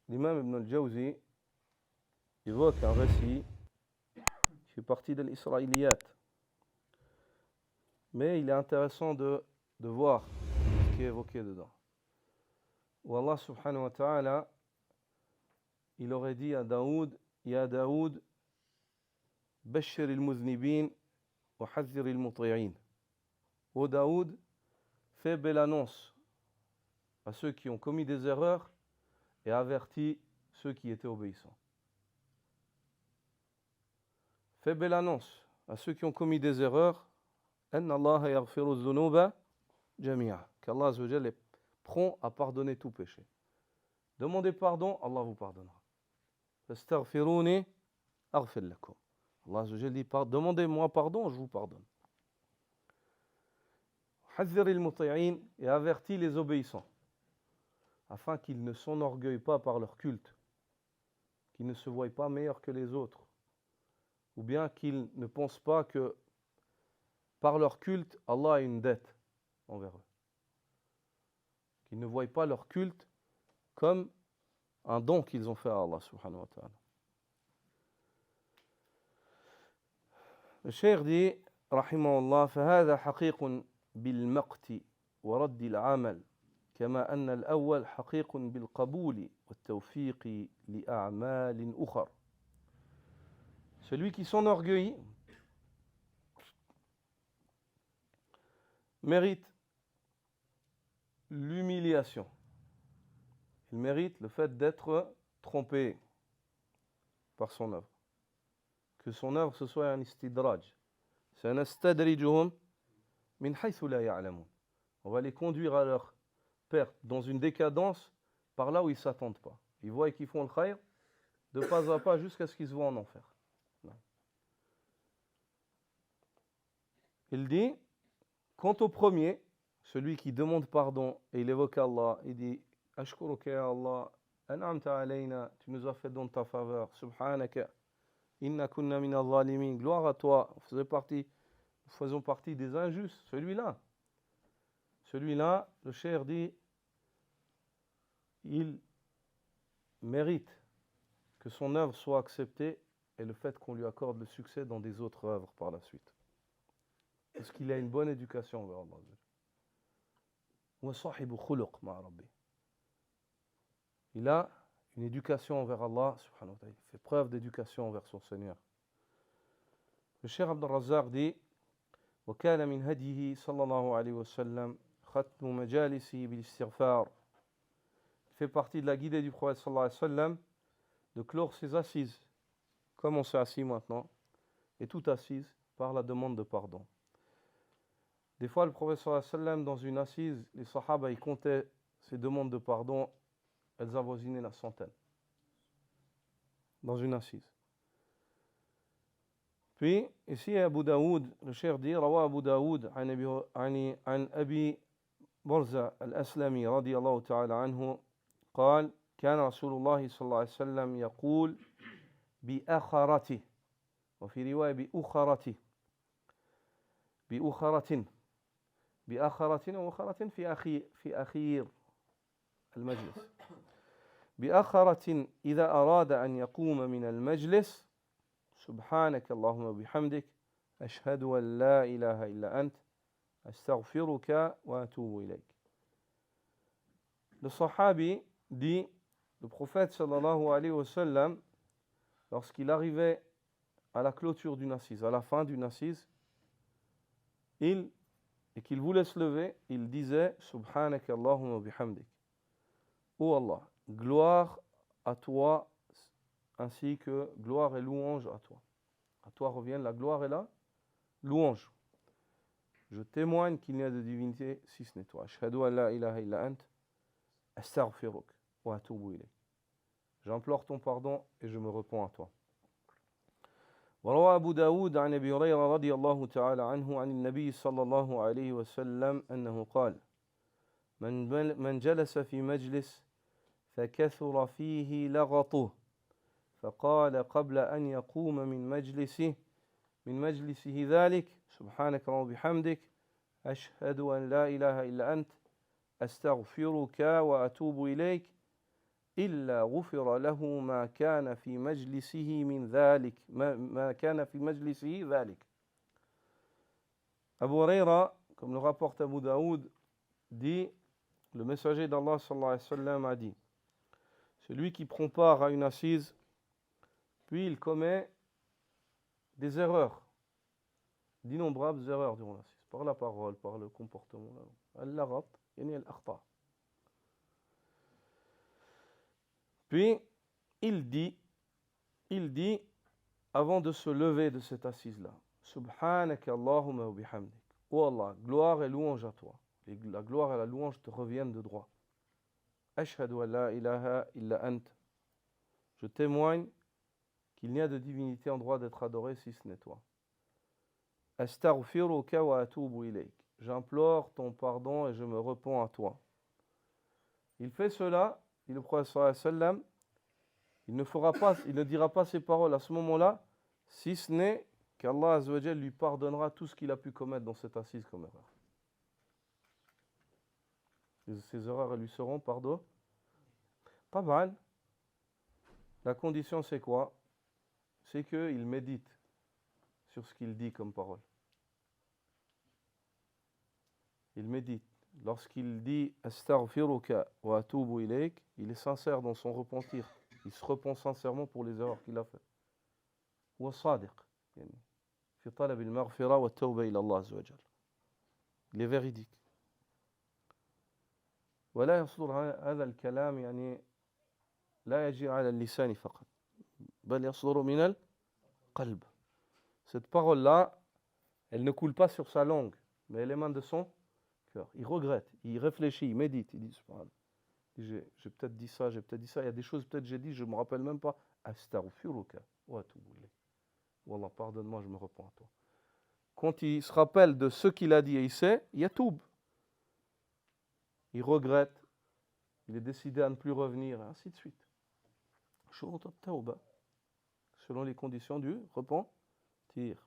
l'imam Ibn al-Jawzi évoque un récit qui fait partie de l'Israéliyat. Mais il est intéressant de voir ce qui est évoqué dedans. Où Allah subhanahu wa ta'ala, il aurait dit à Daoud, Ya Daoud, Bashir il-Muznibin wa Hazir il-Muti'in. Ô Daoud, fais belle annonce à ceux qui ont commis des erreurs et avertis ceux qui étaient obéissants. Fais belle annonce à ceux qui ont commis des erreurs, Anna Allah yaghfiru dhunuba jami'a, qu'Allah azza wa jalla est prompt à pardonner tout péché. Demandez pardon, Allah vous pardonnera. Fastaghfiruni aghfir lakum. Allah azza wa jalla dit, demandez-moi pardon, je vous pardonne. Hazir al-muti'in, et avertis les obéissants, afin qu'ils ne s'enorgueillent pas par leur culte, qu'ils ne se voient pas meilleurs que les autres, ou bien qu'ils ne pensent pas que par leur culte, Allah a une dette envers eux. Qu'ils ne voient pas leur culte comme un don qu'ils ont fait à Allah subhanahu wa ta'ala. Le cheikh dit, rahimahullah, فهذا حقيق بالمقت ورد العمل كما أن الأول حقيق بالقبول والتوفيق لأعمال أخر. Celui qui s'enorgueillit mérite l'humiliation. Il mérite le fait d'être trompé par son œuvre. Que son œuvre ce soit un istidraj. Sanastadrijuhum min haythu la ya'lamun. On va les conduire à leur perte dans une décadence par là où ils ne s'attendent pas. Ils voient qu'ils font le khayr de pas à pas jusqu'à ce qu'ils se voient en enfer. Il dit, quant au premier, celui qui demande pardon et il évoque Allah, il dit Ashkuruka ya Allah, an'amta alayna, tu nous as fait dans ta faveur, subhanaka, inna kunna min al-zalimin, gloire à toi, nous faisons partie des injustes. Celui-là, le cheikh dit, il mérite que son œuvre soit acceptée et le fait qu'on lui accorde le succès dans des autres œuvres par la suite. Parce qu'il a une bonne éducation envers Allah. Il a une éducation envers Allah, subhanahu wa ta'ala. Il fait preuve d'éducation envers son Seigneur. Le cheikh Abd al-Razzaq dit وكان من هديه صلى الله عليه وسلم ختم مجالسه بالاستغفار. Il fait partie de la guidée du prophète sallallahu alayhi wa sallam de clore ses assises, comme on s'est assis maintenant, et toute assise par la demande de pardon. Des fois, le prophète sallallahu alayhi wa sallam, dans une assise, les sahaba, ils comptaient ces demandes de pardon, elles avoisinaient la centaine. Dans une assise. Puis, ici, Abu Daoud, le cheikh dit, Rawa Abu Daoud, عن أبي برزة الأسلمي رضي الله تعالى عنه قال كان رسول الله صلى الله عليه وسلم يقول بأخرته وفي رواية بأخرته وأخرة في أخير المجلس بأخرة إذا أراد أن يقوم من المجلس سبحانك اللهم وبحمدك أشهد أن لا إله إلا أنت أستغفرك وأتوب إليك. Le sahabi dit, le prophète sallallahu alayhi wa sallam, lorsqu'il arrivait à la clôture d'une assise, à la fin d'une assise, et qu'il voulait se lever, il disait Subhanaka Allahumma bihamdik. Ô Allah, gloire à toi, ainsi que gloire et louange à toi. À toi reviennent la gloire et la louange. Je témoigne qu'il n'y a de divinité si ce n'est toi. Ashhadu an la ilaha illa ant, astaghfiruk wa atubu ilayk. J'implore ton pardon et je me réponds à toi. وروى أبو داود عن أبي هريرة رضي الله تعالى عنه عن النبي صلى الله عليه وسلم أنه قال من جلس في مجلس فكثر فيه لغطه فقال قبل أن يقوم من مجلسه ذلك سبحانك وبحمدك أشهد أن لا إله إلا أنت أستغفرك وأتوب إليك إلا غفر له ما كان في مجلسه من ذلك ما كان في مجلسه ذلك. Abu Huraira, comme le rapporte Abu Daoud, dit, le messager d'Allah sallallahu alayhi wa sallam a dit, celui qui prend part à une assise, puis il commet des erreurs, d'innombrables erreurs durant l'assise, par la parole, par le comportement. Al-laghat, yani al-akhta. Puis il dit, avant de se lever de cette assise-là, Subhanaka Allahumma wa bihamdik. Oh Allah, gloire et louange à toi. La gloire et la louange te reviennent de droit. Ashhadu an la ilaha illa ant. Je témoigne qu'il n'y a de divinité en droit d'être adoré si ce n'est toi. Astaghfiruka wa atubu ilayk. J'implore ton pardon et je me repens à toi. Il fait cela, dit le prophète sallallahu alayhi wa sallam, il ne dira pas ces paroles à ce moment-là, si ce n'est qu'Allah azza wa jalla lui pardonnera tout ce qu'il a pu commettre dans cette assise comme erreur. Ces erreurs lui seront pardonnées. Pas mal. La condition c'est quoi? C'est qu'il médite sur ce qu'il dit comme parole. Il médite. Lorsqu'il dit Astaghfiruka wa atubu ilayk, il est sincère dans son repentir. Il se repent sincèrement pour les erreurs qu'il a faites. Wa sadiq, yani fi talab al-maghfira wa at-tawba ila Allah azza wa jalla. Il est véridique. ولا يصدر هذا الكلام يعني لا يجي على اللسان فقط بل يصدر من القلب. Cette parole-là, elle ne coule pas sur sa langue, mais elle émane de son cœur. Il regrette, il réfléchit, il médite, il dit subhanallah. J'ai peut-être dit ça, il y a des choses peut-être j'ai dit, je ne me rappelle même pas. Astaghfiruka wa atubu ilayk. Wallah, pardonne-moi, je me repens à toi. Quand il se rappelle de ce qu'il a dit et il sait, yatoub. Il regrette, il est décidé à ne plus revenir, et ainsi de suite. Shurut at-tawba, selon les conditions du repentir.